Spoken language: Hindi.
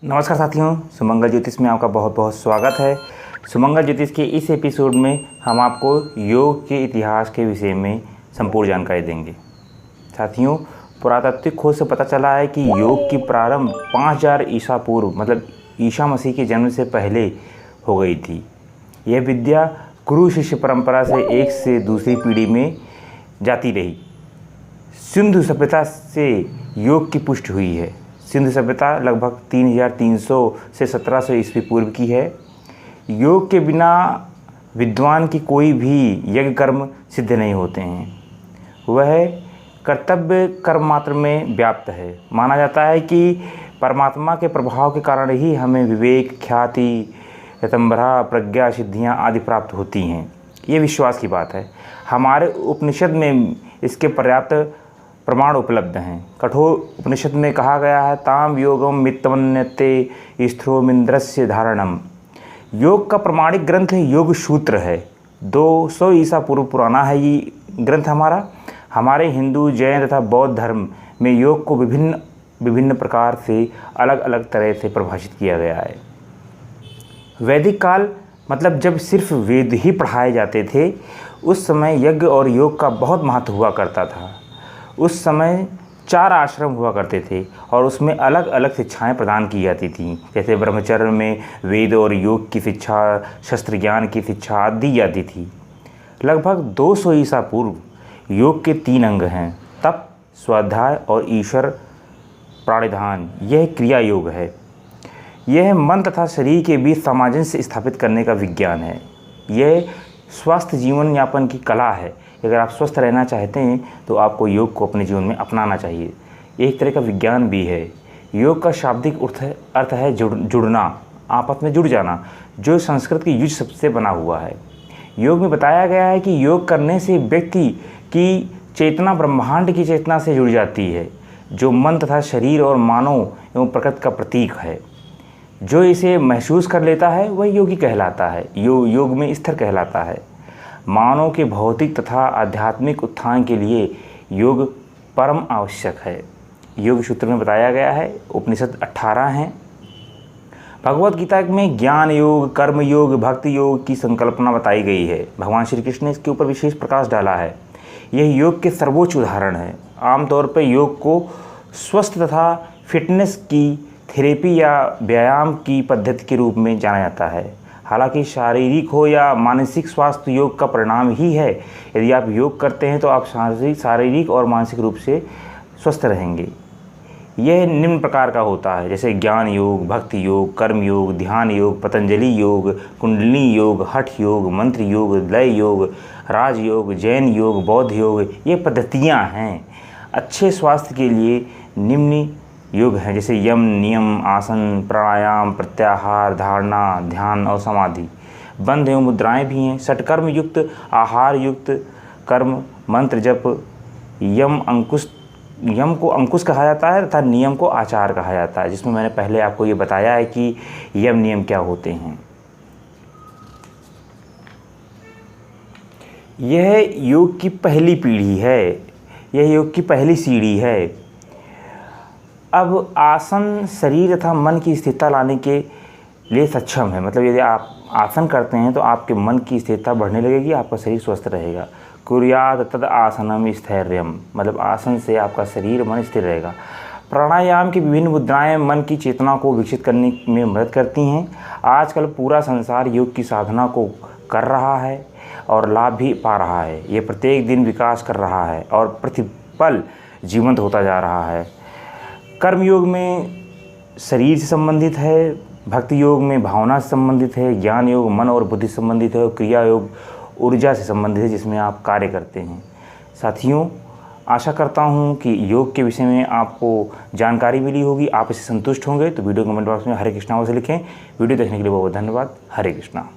नमस्कार साथियों, सुमंगल ज्योतिष में आपका बहुत बहुत स्वागत है। सुमंगल ज्योतिष के इस एपिसोड में हम आपको योग के इतिहास के विषय में संपूर्ण जानकारी देंगे। साथियों, पुरातात्विक खोज से पता चला है कि योग की प्रारंभ 5000 ईसा पूर्व मतलब ईसा मसीह के जन्म से पहले हो गई थी। यह विद्या गुरु शिष्य परंपरा से एक से दूसरी पीढ़ी में जाती रही। सिंधु सभ्यता से योग की पुष्टि हुई है। सिंधु सभ्यता लगभग 3300 से 1700 ईस्वी पूर्व की है। योग के बिना विद्वान की कोई भी यज्ञ कर्म सिद्ध नहीं होते हैं। वह कर्तव्य कर्म मात्र में व्याप्त है। माना जाता है कि परमात्मा के प्रभाव के कारण ही हमें विवेक, ख्याति, रतंभरा, प्रज्ञा, सिद्धियाँ आदि प्राप्त होती हैं। ये विश्वास की बात है। हमारे उपनिषद में इसके पर्याप्त प्रमाण उपलब्ध हैं। कठोर उपनिषद में कहा गया है, ताम योगम मित्तमन्यते स्त्रोमिंद्रस्य धारणम। योग का प्रमाणिक ग्रंथ योग सूत्र है। 200 ईसा पूर्व पुराना है ये ग्रंथ हमारे हिंदू, जैन तथा बौद्ध धर्म में योग को विभिन्न प्रकार से अलग अलग तरह से परिभाषित किया गया है। वैदिक काल मतलब जब सिर्फ वेद ही पढ़ाए जाते थे, उस समय यज्ञ और योग का बहुत महत्व हुआ करता था। उस समय 4 आश्रम हुआ करते थे और उसमें अलग अलग शिक्षाएं प्रदान की जाती थीं। जैसे ब्रह्मचर्य में वेद और योग की शिक्षा, शस्त्र ज्ञान की शिक्षा दी जाती थी। लगभग 200 ईसा पूर्व योग के 3 अंग हैं, तप, स्वाध्याय और ईश्वर प्राणिधान। यह क्रिया योग है। यह मन तथा शरीर के बीच सामंजस्य स्थापित करने का विज्ञान है। यह स्वस्थ जीवन यापन की कला है। अगर आप स्वस्थ रहना चाहते हैं तो आपको योग को अपने जीवन में अपनाना चाहिए। एक तरह का विज्ञान भी है। योग का शाब्दिक अर्थ है जुड़ना, आपस में जुड़ जाना, जो संस्कृत के युज शब्द से बना हुआ है। योग में बताया गया है कि योग करने से व्यक्ति की चेतना ब्रह्मांड की चेतना से जुड़ जाती है, जो मन तथा शरीर और मानव एवं प्रकृति का प्रतीक है। जो इसे महसूस कर लेता है वह योगी कहलाता है, योग में स्थिर कहलाता है। मानव के भौतिक तथा आध्यात्मिक उत्थान के लिए योग परम आवश्यक है। योग सूत्र में बताया गया है, उपनिषद 18 हैं। भगवत गीता में ज्ञान योग, कर्म योग, भक्ति योग की संकल्पना बताई गई है। भगवान श्री कृष्ण ने इसके ऊपर विशेष प्रकाश डाला है। यह योग के सर्वोच्च उदाहरण है। आमतौर पर योग को स्वस्थ तथा फिटनेस की थेरेपी या व्यायाम की पद्धति के रूप में जाना जाता है। हालांकि शारीरिक हो या मानसिक स्वास्थ्य योग का परिणाम ही है। यदि आप योग करते हैं तो आप शारीरिक और मानसिक रूप से स्वस्थ रहेंगे। यह निम्न प्रकार का होता है, जैसे ज्ञान योग, भक्ति योग, कर्म योग, ध्यान योग, पतंजलि योग, कुंडलिनी योग, हठ योग, मंत्र योग, लय योग, राजयोग, जैन योग, बौद्ध योग। ये पद्धतियाँ हैं। अच्छे स्वास्थ्य के लिए निम्न योग हैं, जैसे यम, नियम, आसन, प्राणायाम, प्रत्याहार, धारणा, ध्यान और समाधि। बंध एवं मुद्राएं भी हैं। षटकर्म युक्त आहार युक्त कर्म, मंत्र जप। यम को अंकुश कहा जाता है तथा नियम को आचार कहा जाता है, जिसमें मैंने पहले आपको ये बताया है कि यम नियम क्या होते हैं। यह योग की पहली पीढ़ी है। यह योग की पहली सीढ़ी है। अब आसन शरीर तथा मन की स्थिरता लाने के लिए सक्षम है। मतलब यदि आप आसन करते हैं तो आपके मन की स्थिरता बढ़ने लगेगी, आपका शरीर स्वस्थ रहेगा। कुर्यात तद आसनम स्थैर्यम, मतलब आसन से आपका शरीर मन स्थिर रहेगा। प्राणायाम की विभिन्न मुद्राएं मन की चेतना को विकसित करने में मदद करती हैं। आजकल पूरा संसार योग की साधना को कर रहा है और लाभ भी पा रहा है। ये प्रत्येक दिन विकास कर रहा है और प्रतिपल जीवंत होता जा रहा है। कर्म योग में शरीर से संबंधित है, भक्ति योग में भावना से संबंधित है, ज्ञान योग मन और बुद्धि से संबंधित है और क्रिया योग ऊर्जा से संबंधित है, जिसमें आप कार्य करते हैं। साथियों, आशा करता हूं कि योग के विषय में आपको जानकारी मिली होगी, आप इससे संतुष्ट होंगे। तो वीडियो कमेंट बॉक्स में हरे कृष्णा से लिखें। वीडियो देखने के लिए बहुत धन्यवाद। हरे कृष्णा।